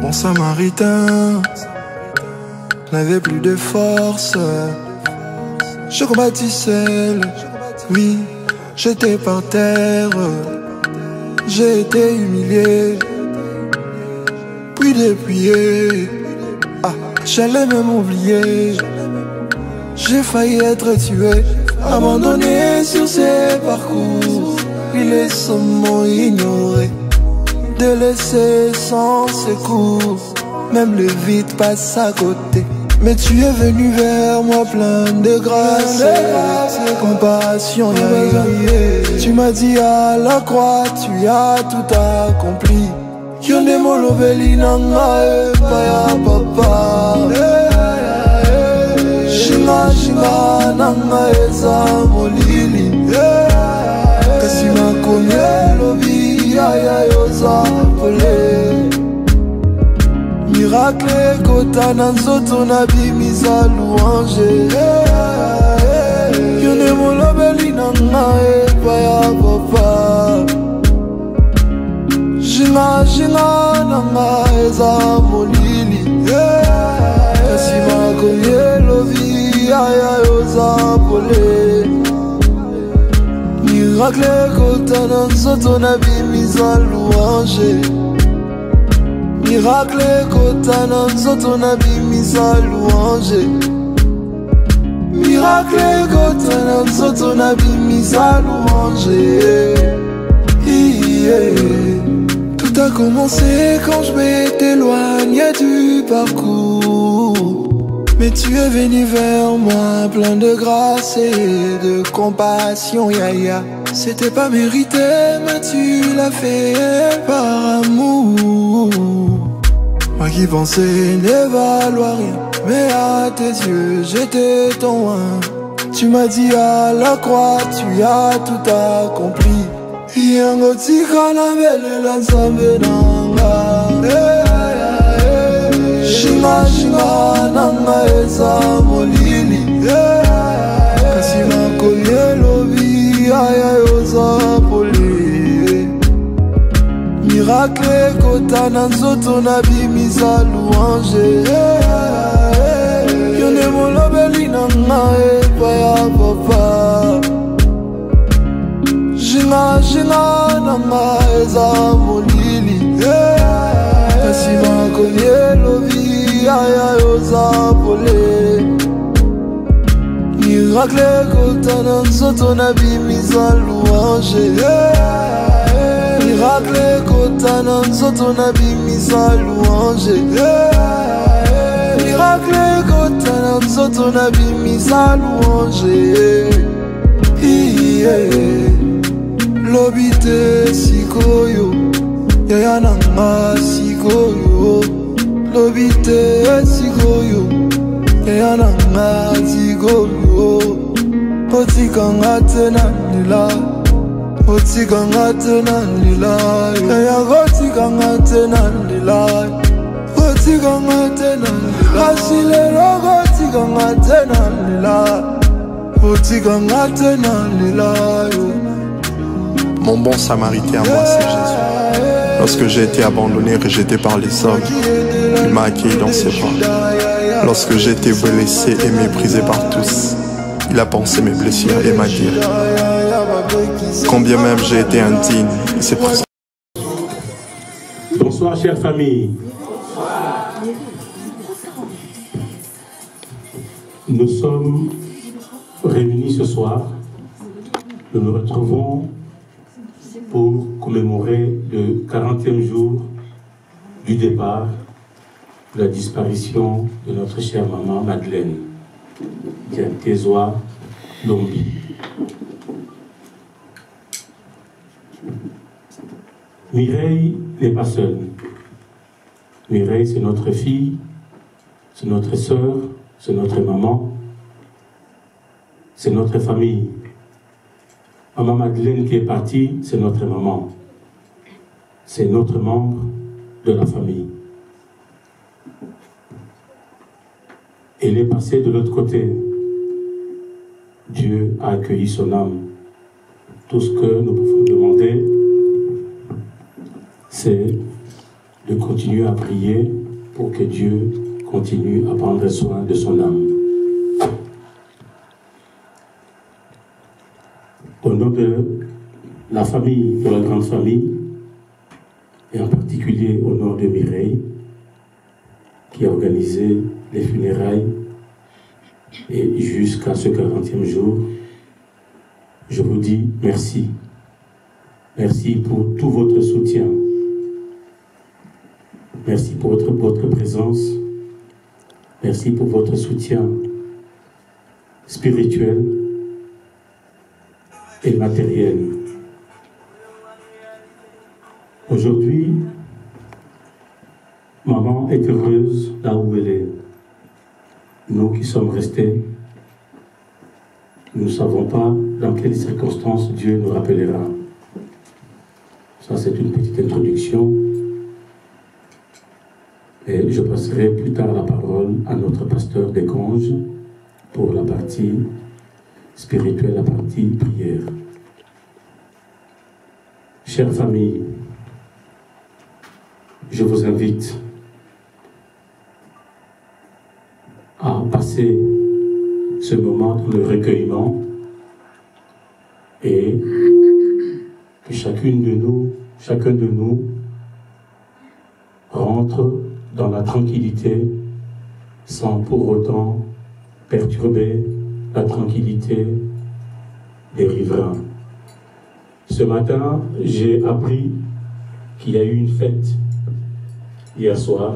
Mon samaritain n'avait plus de force. Je combattis seul, oui, j'étais par terre. J'ai été humilié, puis dépouillé. Ah, j'allais même oublier. J'ai failli être tué, abandonné sur ces parcours. Puis les sommes ignorés, délaissé sans secours. Même le vide passe à côté. Mais tu es venu vers moi plein de grâce, de compassion, Tu m'as dit à la croix, tu as tout accompli. Yonde molobeli nanga paya papa. Shinga shinga nanga eza molili. Kasi makomye lobi aya yoza pole. Miracle kota na nzoto na bimisa louange. Yone molobeli nanga paya papa. Jinga jinga nanga eza molili. Kasi makomye lobi aya yoza pole. Miracle kota na nzoto na bimisa louange. Miracle kota na nzoto na bimisa louange. Miracle kota na nzoto na bimisa louange. Tout a commencé quand je m'étais éloigné du parcours. Mais tu es venu vers moi plein de grâce et de compassion, ya. C'était pas mérité, mais tu l'as fait par amour. Moi qui pensais ne valoir rien, mais à tes yeux j'étais ton un. Tu m'as dit à la croix, tu as tout accompli. Yango tika na bele la nzambe nanga. Shinga shinga nanga eza molili. Kasi makomye lobi aya yoza pole. Miracle kota na nzoto na bimisa louange. Yone molobeli nanga paya papa. Jinga jinga nanga eza molili. Kasi makomye lobi aya yoza pole. Miracle kota na nzoto na bimisa louange. Miracle kota na nzoto na bimisa louange. Miracle kota na nzoto na bimisa louange. Lobite sikoyo, yaya nanga sikoyo. Lobite sikoyo, yaya nanga sikoyo. Otikanga tena nila, otikanga tena nila. Yaya otikanga tena nila, otikanga tena nila. Asilero otikanga tena nila, otikanga tena nila. Mon bon samaritain à moi, c'est Jésus. Lorsque j'ai été abandonné, rejeté par les hommes, il m'a accueilli dans ses bras. Lorsque j'ai été blessé et méprisé par tous, il a pensé mes blessures et m'a dit combien même j'ai été indigne, il s'est présenté. Bonsoir, chère famille. Nous sommes réunis ce soir. Nous nous retrouvons pour commémorer le 40e jour du départ, de la disparition de notre chère maman Madeleine, Diatezoa Lombi. Mireille n'est pas seule. Mireille, c'est notre fille, c'est notre sœur, c'est notre maman, c'est notre famille. Maman Madeleine qui est partie, c'est notre maman. C'est notre membre de la famille. Elle est passée de l'autre côté. Dieu a accueilli son âme. Tout ce que nous pouvons demander, c'est de continuer à prier pour que Dieu continue à prendre soin de son âme. Au nom de la famille, de la grande famille, et en particulier au nom de Mireille, qui a organisé les funérailles, et jusqu'à ce 40e jour, je vous dis merci. Merci pour tout votre soutien. Merci pour votre présence. Merci pour votre soutien spirituel et matériel. Aujourd'hui, maman est heureuse là où elle est. Nous qui sommes restés, nous ne savons pas dans quelles circonstances Dieu nous rappellera. Ça, c'est une petite introduction. Et je passerai plus tard la parole à notre pasteur des Conges pour la partie spirituelle, la partie prière. Chère famille, je vous invite à passer ce moment dans le recueillement et que chacun de nous rentre dans la tranquillité sans pour autant perturber la tranquillité des riverains. Ce matin, j'ai appris qu'il y a eu une fête hier soir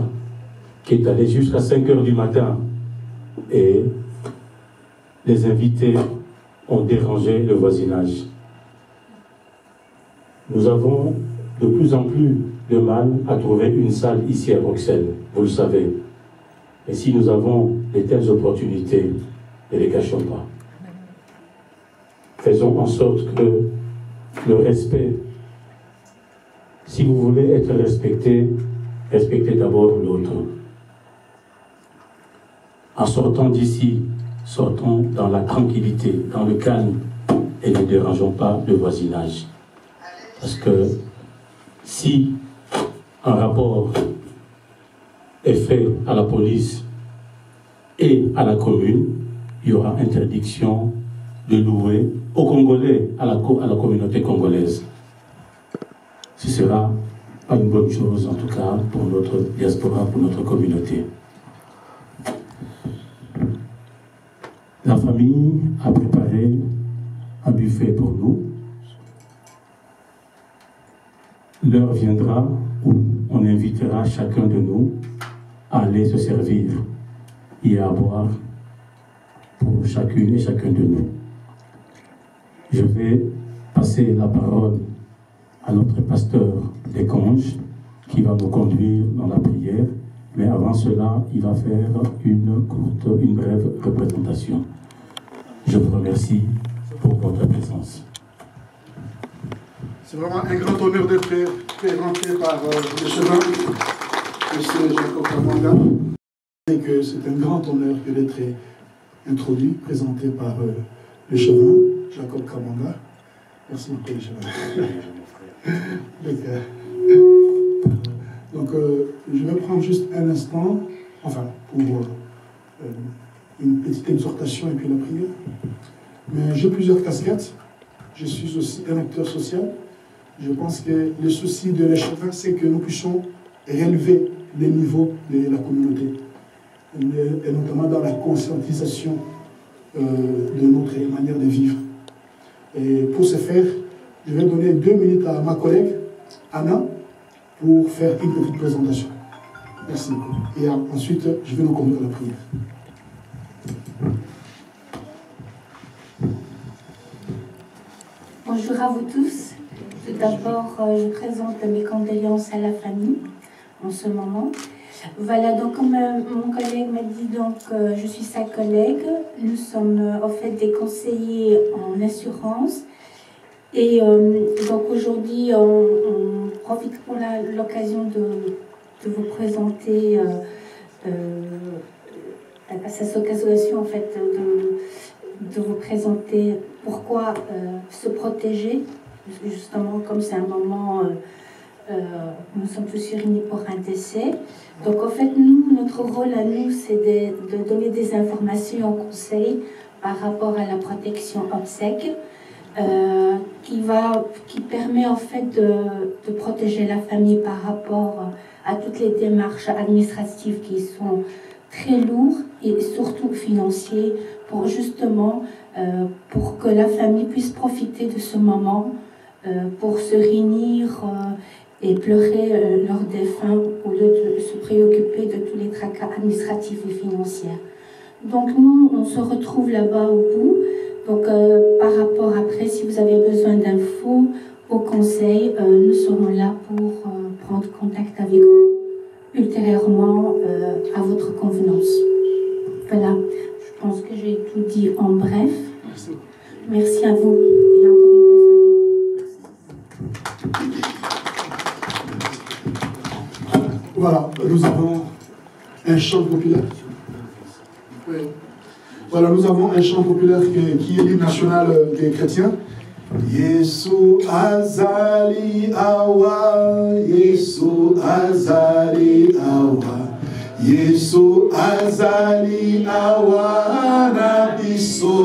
qui est allée jusqu'à 5 h du matin et les invités ont dérangé le voisinage. Nous avons de plus en plus de mal à trouver une salle ici à Bruxelles, vous le savez. Et si nous avons de telles opportunités, ne les cachons pas. Faisons en sorte que le respect, si vous voulez être respecté, respectez d'abord l'autre. En sortant d'ici, sortons dans la tranquillité, dans le calme, et ne dérangeons pas le voisinage. Parce que si un rapport est fait à la police et à la commune, il y aura interdiction de louer aux Congolais, à la communauté congolaise. Ce sera pas une bonne chose, en tout cas, pour notre diaspora, pour notre communauté. La famille a préparé un buffet pour nous. L'heure viendra où on invitera chacun de nous à aller se servir et à boire pour chacune et chacun de nous. Je vais passer la parole à notre pasteur des Conges qui va nous conduire dans la prière, mais avant cela, il va faire une brève représentation. Je vous remercie pour votre présence. C'est vraiment un grand honneur d'être présenté par le chemin, M. Jacob Kamanga. Et que c'est un grand honneur d'être introduit, présenté par le chemin, Jacob Kamanga. Merci beaucoup, le chemin. Donc, je vais prendre juste un instant, enfin, pour une petite exhortation et puis la prière. Mais j'ai plusieurs casquettes. Je suis aussi un acteur social. Je pense que le souci de l'échevin, c'est que nous puissions relever les niveaux de la communauté, et notamment dans la conscientisation de notre manière de vivre. Et pour ce faire, je vais donner 2 minutes à ma collègue, Anna, pour faire une petite présentation. Merci beaucoup. Et ensuite, je vais nous conduire à la prière. Bonjour à vous tous. Tout d'abord, je présente mes condoléances à la famille en ce moment. Voilà, donc comme mon collègue m'a dit, donc, je suis sa collègue. Nous sommes en fait des conseillers en assurance. Et donc aujourd'hui, on profite pour l'occasion de vous présenter à cette occasion en fait de vous présenter pourquoi se protéger, justement comme c'est un moment nous sommes tous réunis pour un décès. Donc en fait notre rôle à nous c'est de donner des informations, conseils par rapport à la protection obsèques qui permet en fait de protéger la famille par rapport à toutes les démarches administratives qui sont très lourdes et surtout financières pour justement pour que la famille puisse profiter de ce moment pour se réunir et pleurer leurs défunts au lieu de se préoccuper de tous les tracas administratifs et financiers. Donc nous, on se retrouve là-bas au bout. Donc par rapport après, si vous avez besoin d'infos, au conseil, nous serons là pour prendre contact avec vous ultérieurement à votre convenance. Voilà, je pense que j'ai tout dit en bref. Merci à vous et encore une bonne soirée. Voilà, nous avons un chant populaire. Oui. Voilà, nous avons un chant populaire qui est l'hymne national des chrétiens. Yesu azali awa, Yesu azali awa, Yesu azali awa na biso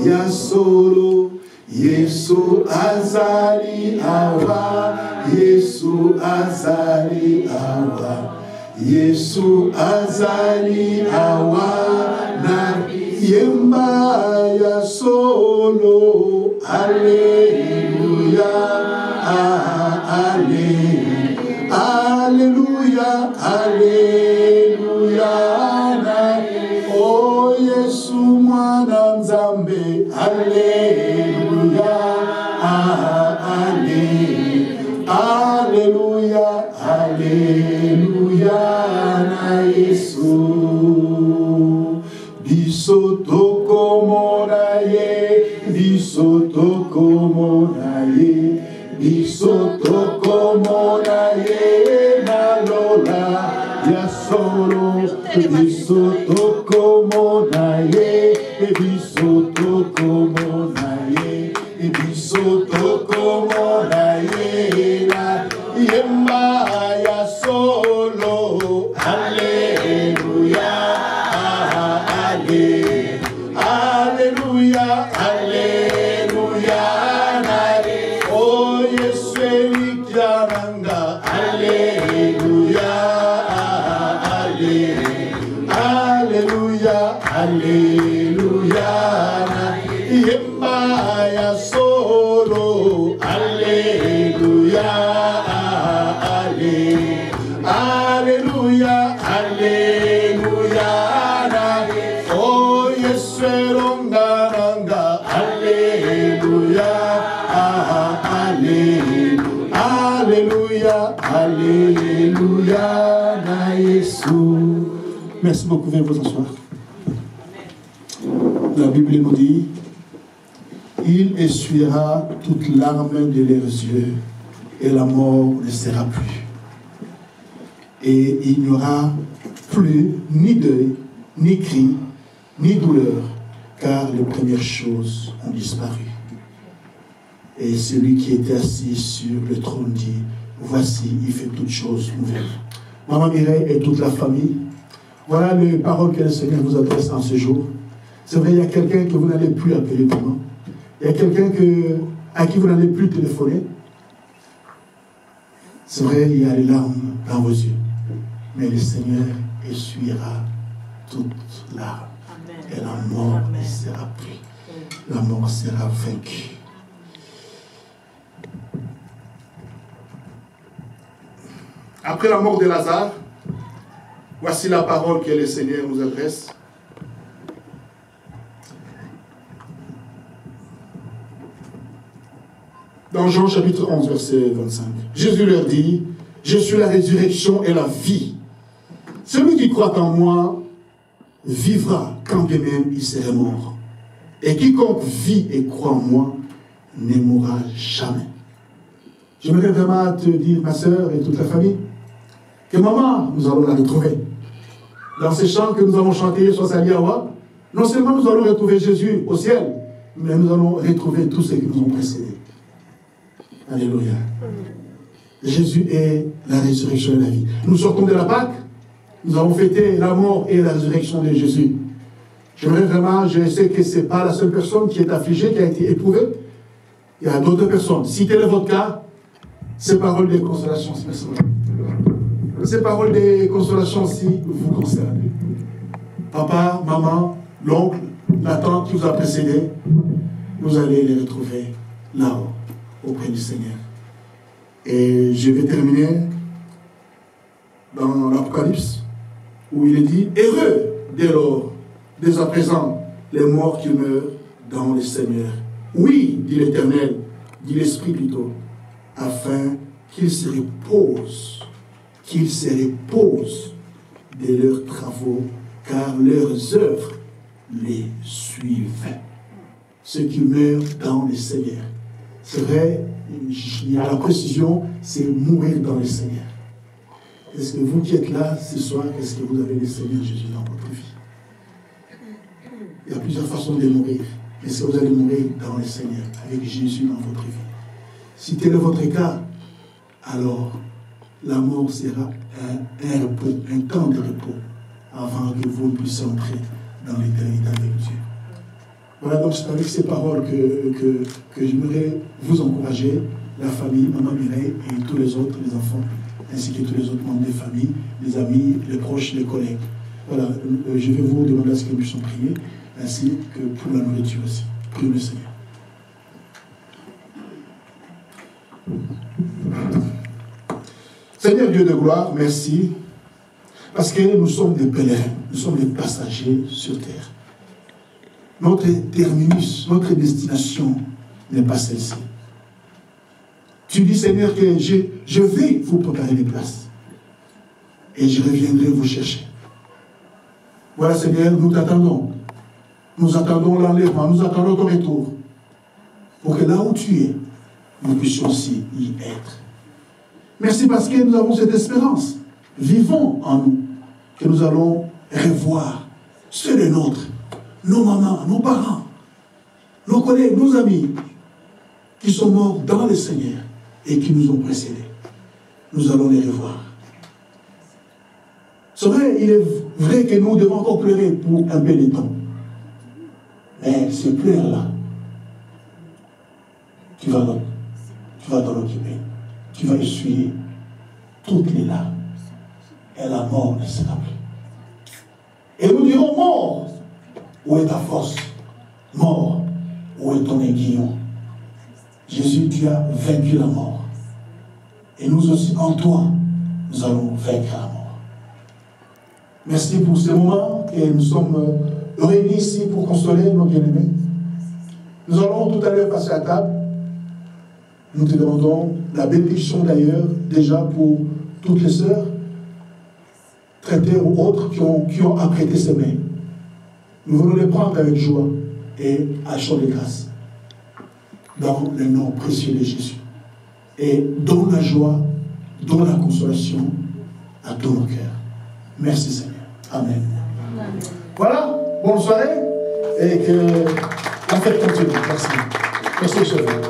ya solo. Yesu azali awa, Yesu azali awa, Yesu azali awa na yemba ya solo. Alléluia, Alléluia, Alléluia. Oh Yesu mwana nzambe. Alléluia, Alléluia, Alléluia na Yesu. Biso tokomona ye, biso tokomona ye, biso tokomona ye na lola ya solo. Biso tokomona ye, biso tokomona ye, biso tokomona ye na yemba ya solo. Alléluia. Alléluia, Alléluia, oh Yesu elikiananga. Alléluia, Alléluia, Alléluia, yemba ya solo. Alléluia, Alléluia, Alléluia. Oh Yesu elongananga. Alléluia, Alléluia, Alléluia na Yesu. Merci beaucoup, veuillez vous asseoir. La Bible nous dit, il essuiera toute larme de leurs yeux et la mort ne sera plus. Et il n'y aura plus ni deuil, ni cri, ni douleur, car les premières choses ont disparu. Et celui qui était assis sur le trône dit, voici, il fait toutes choses nouvelles. Maman Mireille et toute la famille, voilà les paroles que le Seigneur vous adresse en ce jour. C'est vrai, il y a quelqu'un que vous n'allez plus appeler maman. Il y a quelqu'un à qui vous n'allez plus téléphoner. C'est vrai, il y a les larmes dans vos yeux. Mais le Seigneur essuiera toute larme. Et la mort ne sera plus. La mort sera vaincue. Après la mort de Lazare, Voici la parole que le Seigneur nous adresse. Dans Jean chapitre 11, verset 25, Jésus leur dit, « Je suis la résurrection et la vie. Celui qui croit en moi vivra quand bien même il serait mort. Et quiconque vit et croit en moi ne mourra jamais. » J'aimerais vraiment te dire, ma soeur et toute la famille, que maman, nous allons la retrouver. Dans ces chants que nous allons chanter sur Saliawa, non seulement nous allons retrouver Jésus au ciel, mais nous allons retrouver tous ceux qui nous ont précédés. Alléluia. Jésus est la résurrection et la vie. Nous sortons de la Pâque, nous avons fêté la mort et la résurrection de Jésus. J'aimerais vraiment, je sais que ce n'est pas la seule personne qui est affligée, qui a été éprouvée. Il y a d'autres personnes. Si tel est votre cas, ces paroles de consolation, ces paroles de consolation si vous concernent. Papa, maman, l'oncle, la tante qui vous a précédé, vous allez les retrouver là-haut, auprès du Seigneur. Et je vais terminer dans l'Apocalypse, où il est dit, « Heureux dès lors, dès à présent, les morts qui meurent dans le Seigneur. Oui, dit l'Éternel, dit l'Esprit plutôt, afin qu'ils se reposent de leurs travaux, car leurs œuvres les suivent. » Ceux qui meurent dans le Seigneur. C'est vrai, il y a la précision, c'est mourir dans le Seigneur. Est-ce que vous qui êtes là ce soir, est-ce que vous avez le Seigneur Jésus dans votre vie? Il y a plusieurs façons de mourir. Est-ce que vous allez mourir dans le Seigneur, avec Jésus dans votre vie? Si tel est votre cas, alors la mort sera un repos, un temps de repos, avant que vous puissiez entrer dans l'éternité avec Dieu. Voilà, donc c'est avec ces paroles que j'aimerais vous encourager, la famille, Maman Mireille et tous les autres, les enfants, ainsi que tous les autres membres des familles, les amis, les proches, les collègues. Voilà, je vais vous demander à ce que nous puissions prier, ainsi que pour la nourriture aussi. Prions le Seigneur. Seigneur Dieu de gloire, merci, parce que nous sommes des pèlerins, nous sommes des passagers sur terre. Notre terminus, notre destination n'est pas celle-ci. Tu dis, Seigneur, que je vais vous préparer des places. Et je reviendrai vous chercher. Voilà, Seigneur, nous t'attendons. Nous attendons l'enlèvement, nous attendons ton retour. Pour que là où tu es, nous puissions aussi y être. Merci parce que nous avons cette espérance. Vivons en nous, que nous allons revoir ceux des nôtres, nos mamans, nos parents, nos collègues, nos amis, qui sont morts dans le Seigneur et qui nous ont précédés. Nous allons les revoir. C'est vrai, il est vrai que nous devons encore pleurer pour un peu de temps. Mais ces pleurs-là, tu vas t'en occuper. Tu vas essuyer toutes les larmes. Et la mort ne sera plus. Et nous dirons, mort, où est ta force? Mort, où est ton aiguillon? Jésus, tu as vaincu la mort. Et nous aussi, en toi, nous allons vaincre la mort. Merci pour ce moment que nous sommes réunis ici pour consoler nos bien-aimés. Nous allons tout à l'heure passer à table. Nous te demandons la bénédiction d'ailleurs, déjà pour toutes les sœurs, traiteurs ou autres qui ont apprêté ces mains. Nous voulons les prendre avec joie et à chaud de grâce. Dans le nom précieux de Jésus. Et donne la joie, donne la consolation à tous nos cœurs. Merci Seigneur. Amen. Amen. Voilà, bonne soirée et que la fête continue. Merci. Merci Seigneur.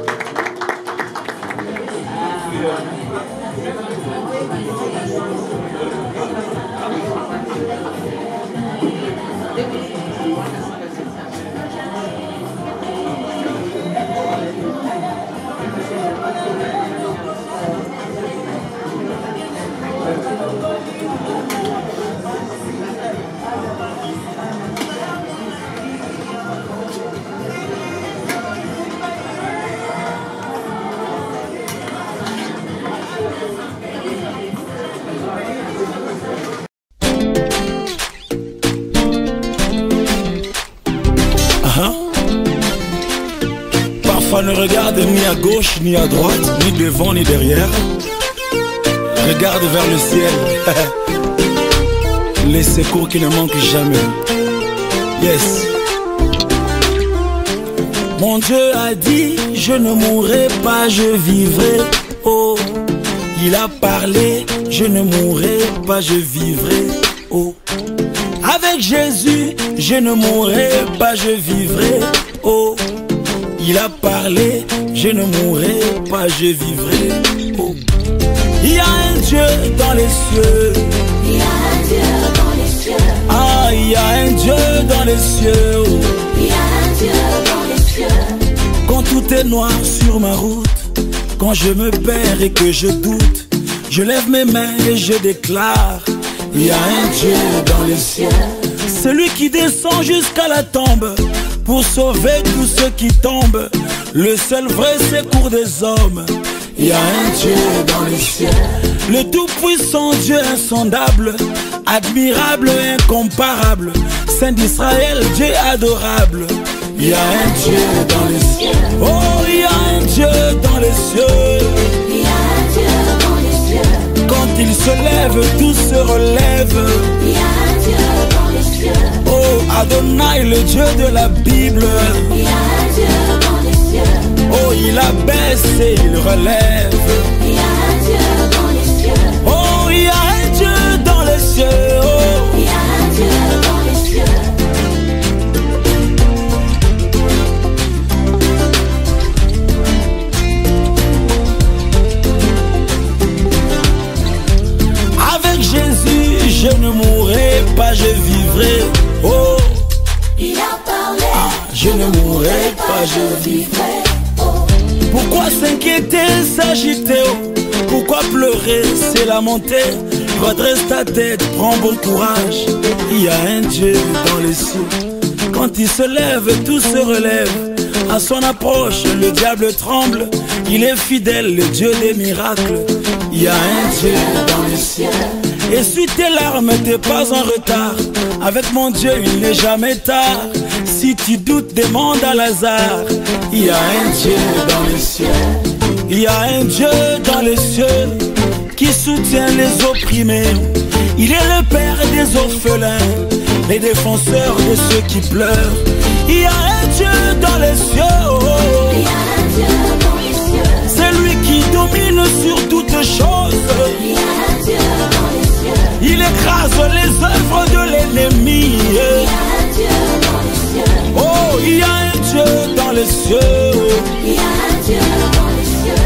Parfois ne regarde ni à gauche ni à droite, ni devant ni derrière. Regarde vers le ciel. Les secours qui ne manquent jamais. Yes. Mon Dieu a dit, je ne mourrai pas, je vivrai. Oh, il a parlé, je ne mourrai pas, je vivrai. Oh, avec Jésus, je ne mourrai pas, je vivrai. Oh, il a parlé, je ne mourrai pas, je vivrai. Oh, il y a un Dieu dans les cieux. Il y a un Dieu dans les cieux. Ah, il y a un Dieu dans les cieux. Oh. Il y a un Dieu dans les cieux. Quand tout est noir sur ma route, quand je me perds et que je doute, je lève mes mains et je déclare, il y a un Dieu dans les cieux. Celui qui descend jusqu'à la tombe pour sauver tous ceux qui tombent, le seul vrai secours des hommes. Il y a un Dieu dans les cieux, le tout-puissant Dieu insondable, admirable et incomparable, Saint d'Israël, Dieu adorable. Il y a un Dieu dans les cieux. Oh, il y a un Dieu dans les cieux. Il y a un Dieu dans les cieux. Quand il se lève, tout se relève. Il y a un Dieu dans les cieux. Oh, Adonai, le Dieu de la Bible. Il y a un Dieu dans les cieux. Oh, il abaisse et il relève. Il y a un Dieu dans les cieux. Oh, il y a un Dieu dans les cieux. Oh, il y a un Dieu dans les cieux. avec Jésus, je ne mourrai pas, je vivrai. Oh, il a parlé. Je ne mourrai pas, je vivrai. Oh, pourquoi s'inquiéter, s'agiter? Oh, pourquoi pleurer, c'est lamenter? Redresse ta tête, prends bon courage. Il y a un Dieu dans les cieux. Quand il se lève, tout se relève. À son approche, le diable tremble. Il est fidèle, le Dieu des miracles. Il y a un Dieu dans les cieux. Essuie tes larmes, t'es pas en retard. Avec mon Dieu, il n'est jamais tard. Si tu doutes, demande à Lazare. Il y a un Dieu dans les cieux. Il y a un Dieu dans les cieux qui soutient les opprimés. Il est le Père des orphelins, les défenseurs de ceux qui pleurent. Il y a un Dieu dans les cieux. Oh, il y a un Dieu dans les cieux. c'est lui qui domine sur toutes choses. Il y a un Dieu dans les cieux. Il écrase les œuvres de l'ennemi. Il y a un Dieu dans les cieux. Oh, il y a un Dieu dans les cieux. Il y a un Dieu dans les cieux.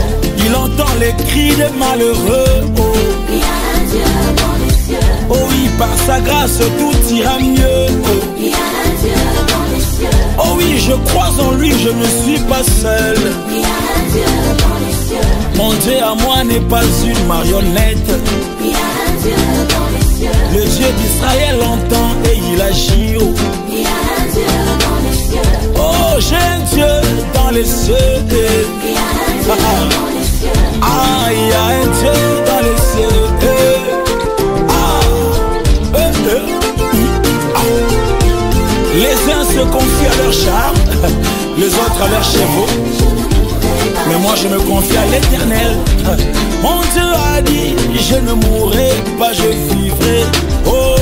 Il entend les cris des malheureux. Oh, il y a un Dieu dans les cieux. oh oui, par sa grâce tout ira mieux. Oh, il y a un Dieu dans les cieux. oh oui, je crois en lui, je ne suis pas seul. Il y a un Dieu dans les cieux. Mon Dieu à moi n'est pas une marionnette. Il y a un Dieu dans les cieux. Le Dieu d'Israël entend et il agit. Oh, il y a un Dieu dans les cieux. oh, j'ai un Dieu dans les cieux. Il y a un Dieu dans les cieux. Ah, il y a un Dieu dans les cieux. Les uns se confient à leur char, les autres à leurs chevaux. Mais moi je me confie à l'Éternel. Mon Dieu a dit, je ne mourrai pas, je vivrai. Oh,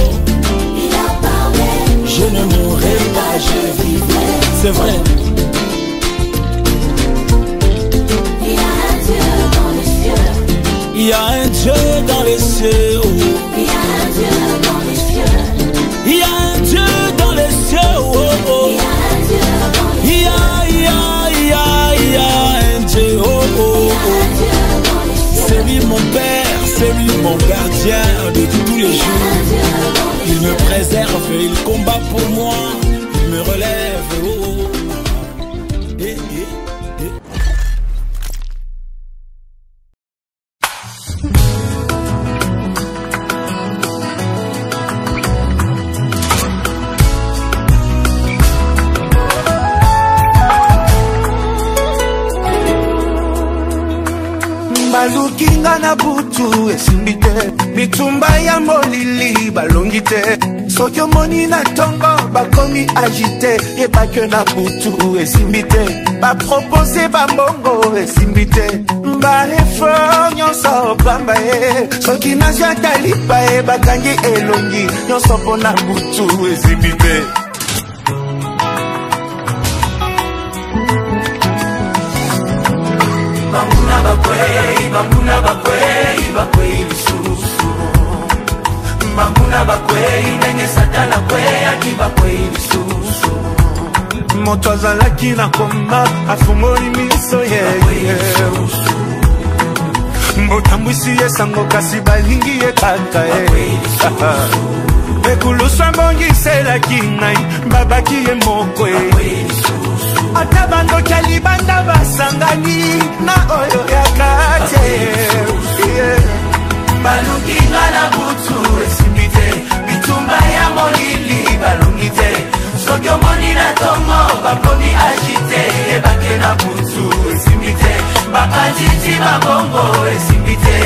Il a parlé. je ne mourrai pas, je vivrai. C'est vrai. Il y a un Dieu dans les cieux. Il y a un Dieu dans les cieux. Oh. Il y a un Dieu dans les cieux. Il y a un Dieu dans les cieux. Oh, oh. Il y a un Dieu dans les cieux. Il y a un Dieu. Oh, oh, oh. C'est lui mon Père, c'est lui mon gardien de tous les jours. Il me préserve, il combat pour moi, il me relève. Oh, oh. balukinga na butu esimbi te bitumba ya molili balongi te Soki omoni na tongo bakomi agité yeba ke na butu esimbi te bapropose bambongo esimbi te baeffort nyonso pamba ye soki nazwi ata lipa ye bakangi elongi nyonso mpo na butu esimbi te Bambuna bakwei lisusu Bambuna bakwei ndenge satana kwei akibakwei lisusu Moto azalaki na koma afungoli miso ye Mbotambwisi ye sango kasi balingi ye kaka ye Bekuluswa mbongiselaki ngai babaki ye moko ye Ata bando kyali banda basangani na oyo ya kate Balungi ngana butu esimbi te bitumba ya molili balungi te Soki omoni na tongo bakomi agite ebake na butu esimbi te Bakatiti babongo esimbi te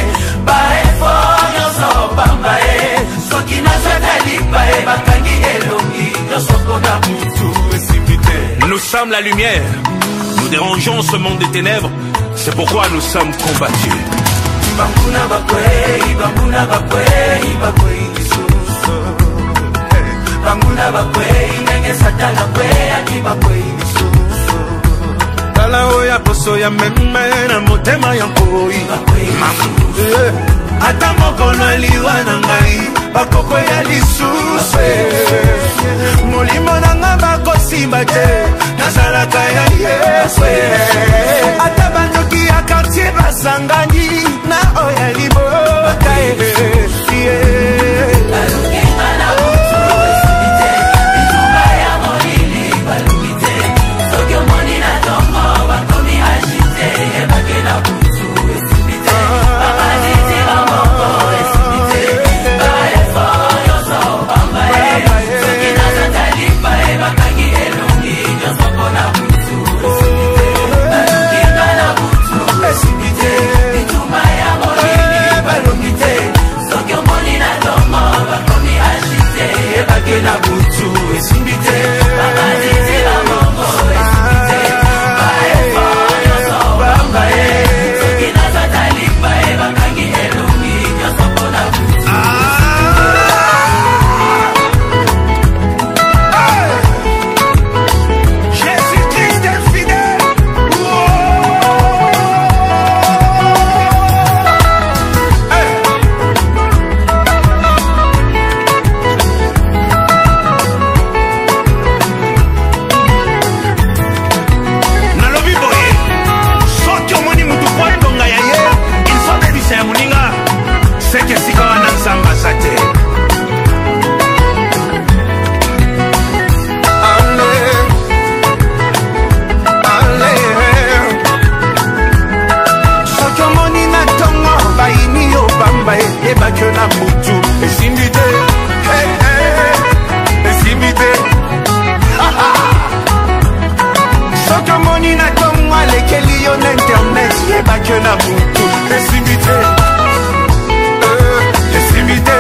Baeffort nyonso pamba ye Soki nazweta lipa e bakangi elongi nyonso mpona butu esimbi te Nous sommes la lumière, nous dérangeons ce monde des ténèbres, c'est pourquoi nous sommes combattus. Bambuna bakwei lisusu Bambuna bakwei ndenge satana kwei akibakwei lisusu Tala oya poso ya meme na motema ya nkoi Ata mokolo eliwa na ngai bakoko ya lisusu Molimo na nga bakosimba te nazalaka ya Yesu Ata bandoki ya quartier basangani na oya liboka na butu esimbi te babaditi bamongo esimbi te baeffort nyonso pamba ye soki nazwata lipa ye bakangi elongi nyonso mpona butu Jésus-Christ est fidèle que na butu esimbi te esimbi te soki omoni na tongo alekeli yo na internet yeba ke na butu esimbi te esimbi te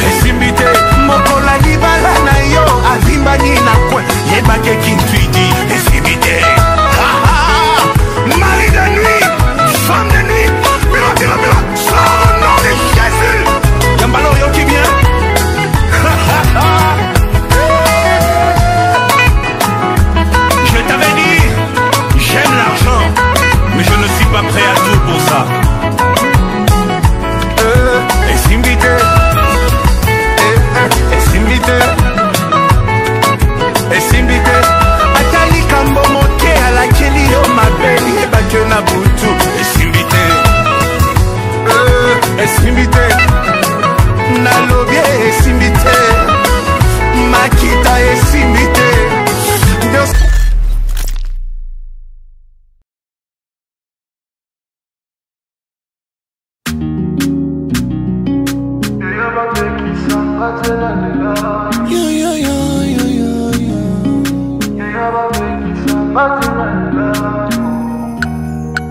esimbi te mokola libala na yo avimbani na kwe yeba ke kintuidi esimbi te mari de nuit femme de nuit au nom de Jésus Yambalo yo qui vient Je t'avais dit j'aime l'argent mais je ne suis pas prêt à tout pour ça Esimbite Esimbite Esimbite Atali kambo moke alakeli yo mabeli ebake na butu Esimbite Esimbite Nalobie esimbite Makita esimbite Dios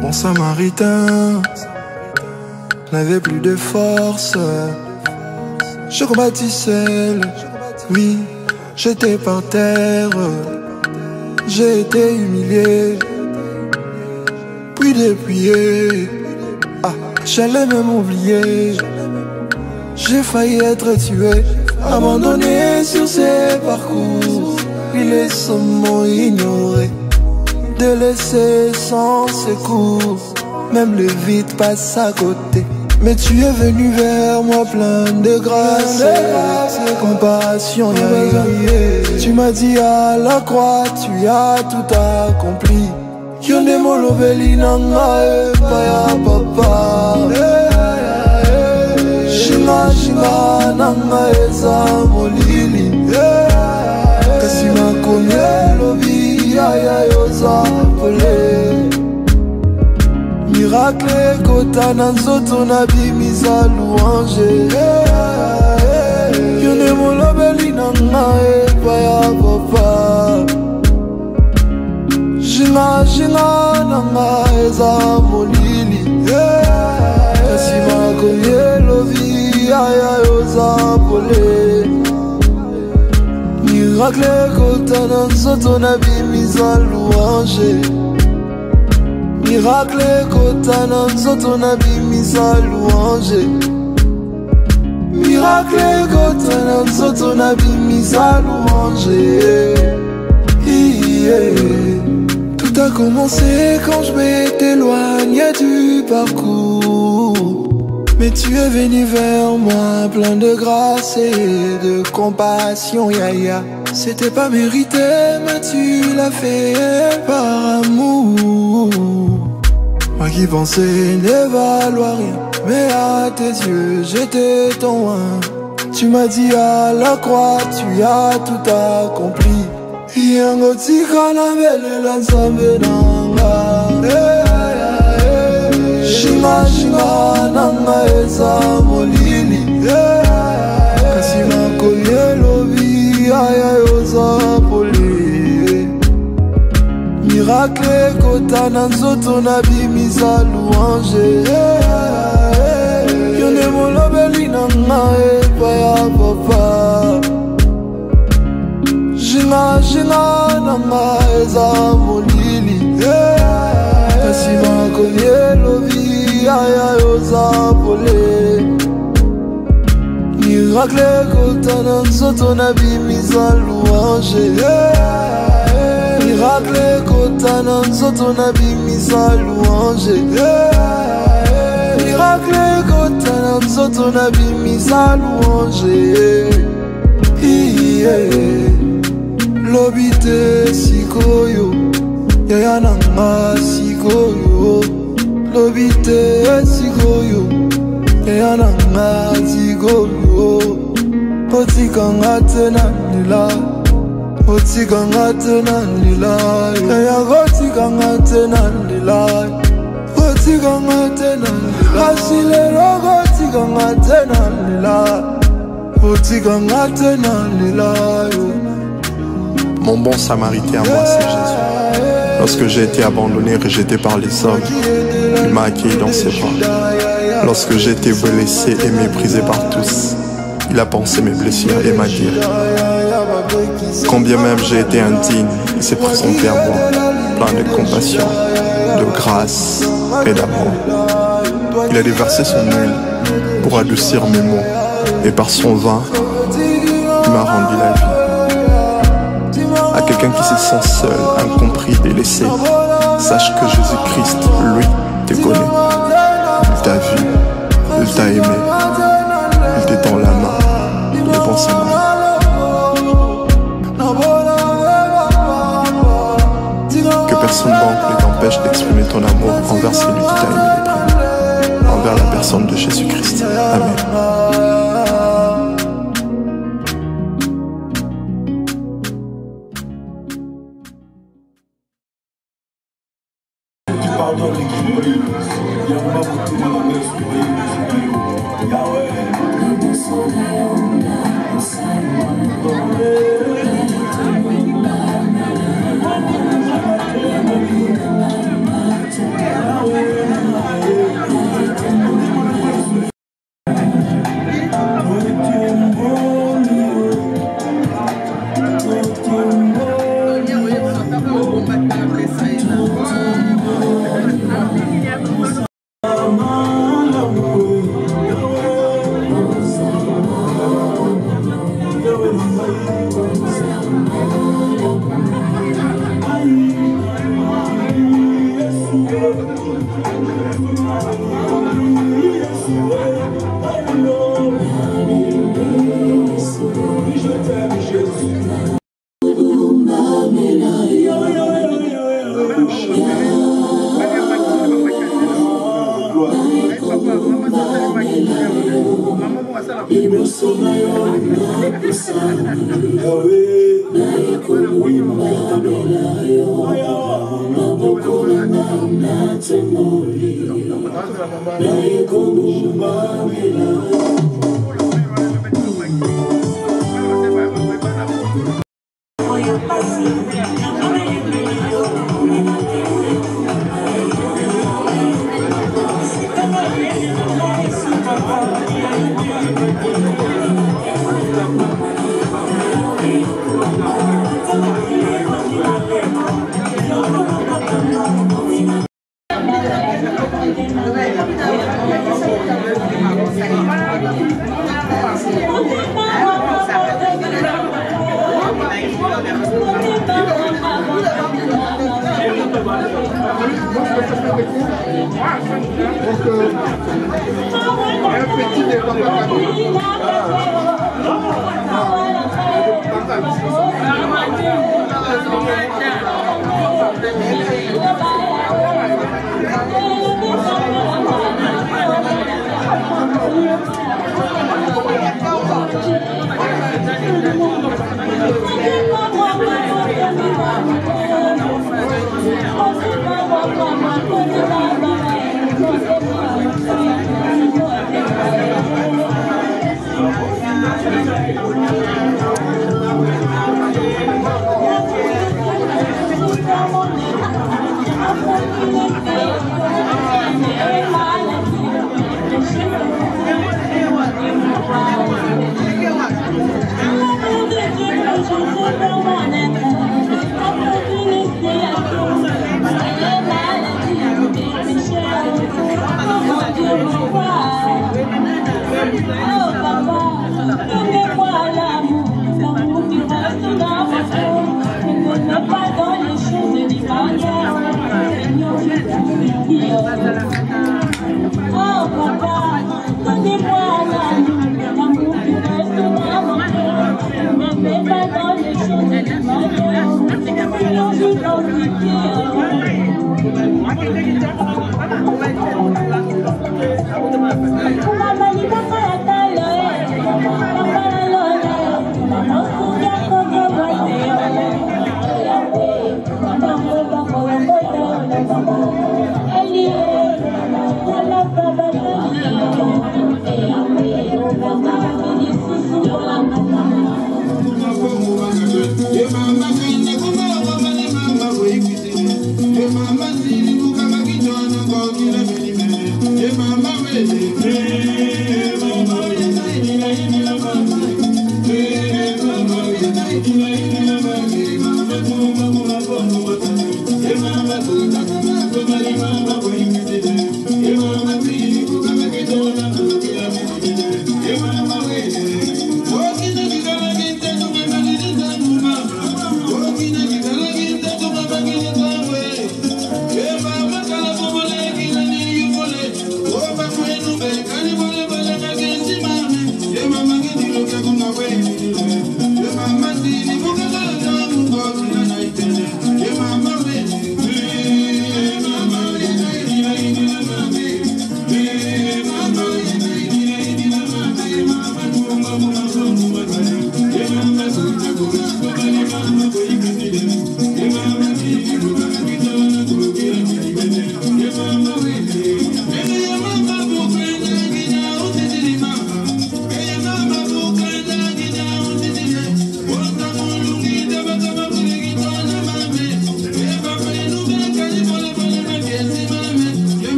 Mon samaritain n'avait plus de force. Je combattis seul, oui, j'étais par terre. J'ai été humilié, puis dépouillé. Ah, j'allais même oublier. J'ai failli être tué, abandonné sur ces parcours. Puis les sommes ignorés, délaissés sans secours. Même le vide passe à côté. Mais tu es venu vers moi plein de grâce et compassion. Tu m'as dit à la croix, tu as tout accompli. Yonde moloveli nanga e paya papa. Shinga shinga nanga eza molili. Kasi makomye lobi aya yoza pole. Miracle kota na nzoto na bimisa louange. Yone molobeli nanga epa ya papa. Jinga jinga nanga eza molili. Kasi makomye lovi aya yoza pole. Miracle kota na nzoto na bimisa louange. Miracle kota na nzoto na bimisa louange. Miracle kota na nzoto na bimisa louange. Tout a commencé quand je m'éloignais du parcours. Mais tu es venu vers moi plein de grâce et de compassion, ya. C'était pas mérité, mais tu l'as fait par amour. Moi qui pensais ne valoir rien, mais à tes yeux j'étais ton un. Tu m'as dit à la croix, tu as tout accompli. Yango tika na bele la nzambe nanga. Shinga shinga nanga eza molili. Kasi makomye lobi aya yoza pole. Miracle kota na nzoto na bimisa louange. Yone molobeli nanga epa ya papa. Jinga jinga nanga eza molili. Kasi makomye lobi aya yoza pole. Miracle kota na nzoto na bimisa louange. Miracle kota na nzoto na bimisa louange. Miracle kota na nzoto na bimisa louange. Lobite sikoyo, yaya nanga sikoyo. Lobite sikoyo, yaya nanga sikoyo. Otika ngate na nila, otika ngate na nila. Yaya otika ngate na nila, otika ngate na nila. Asile rogo otika ngate na nila, otika ngate na nila. Mon bon samaritain à moi, c'est Jésus. Lorsque j'ai été abandonné, rejeté par les hommes, il m'a accueilli dans ses bras. Lorsque j'ai été blessé et méprisé par tous, il a pensé mes blessures et m'a dit: combien même j'ai été indigne, il s'est présenté à moi, plein de compassion, de grâce et d'amour. Il a déversé son huile pour adoucir mes maux, et par son vin, il m'a rendu la vie. À quelqu'un qui se sent seul, incompris, délaissé, sache que Jésus-Christ, lui, te connaît. Il t'a vu, il t'a aimé, il t'étend la main, le bon samaritain. Que personne banque ne t'empêche d'exprimer ton amour envers celui qui t'a aimé les premiers, envers la personne de Jésus-Christ. Amen.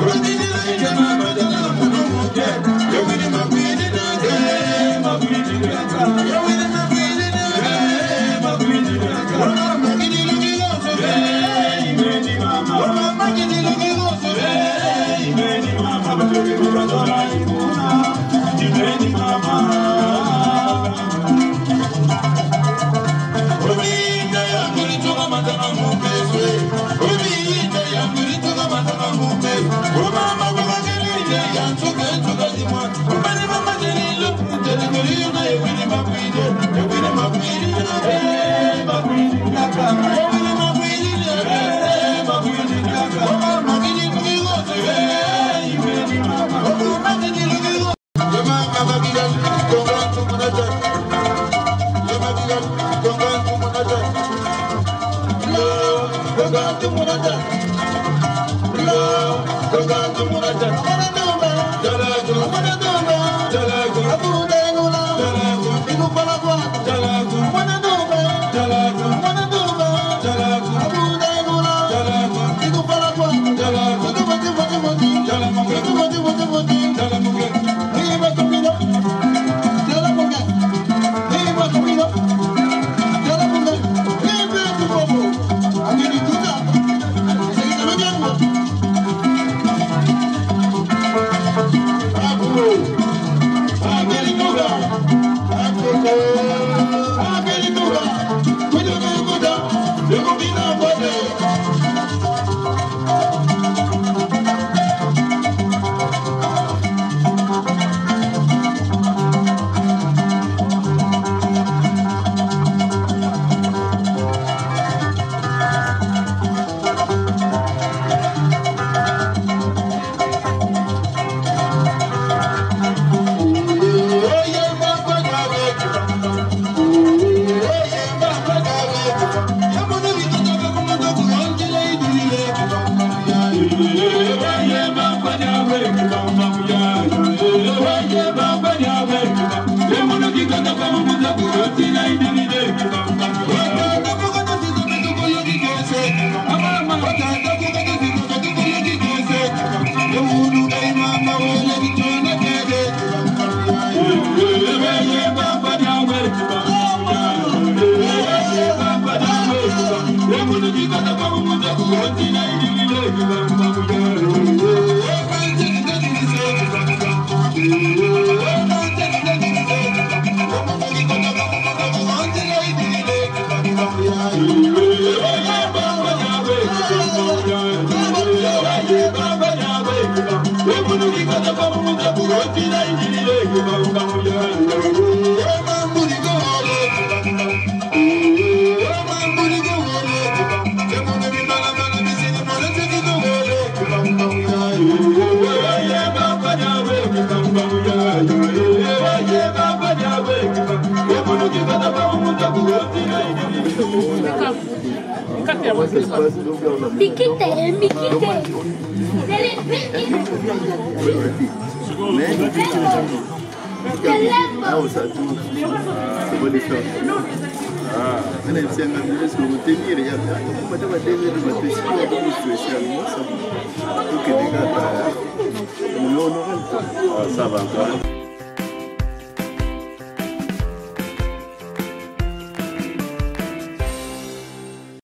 We're Ça va encore.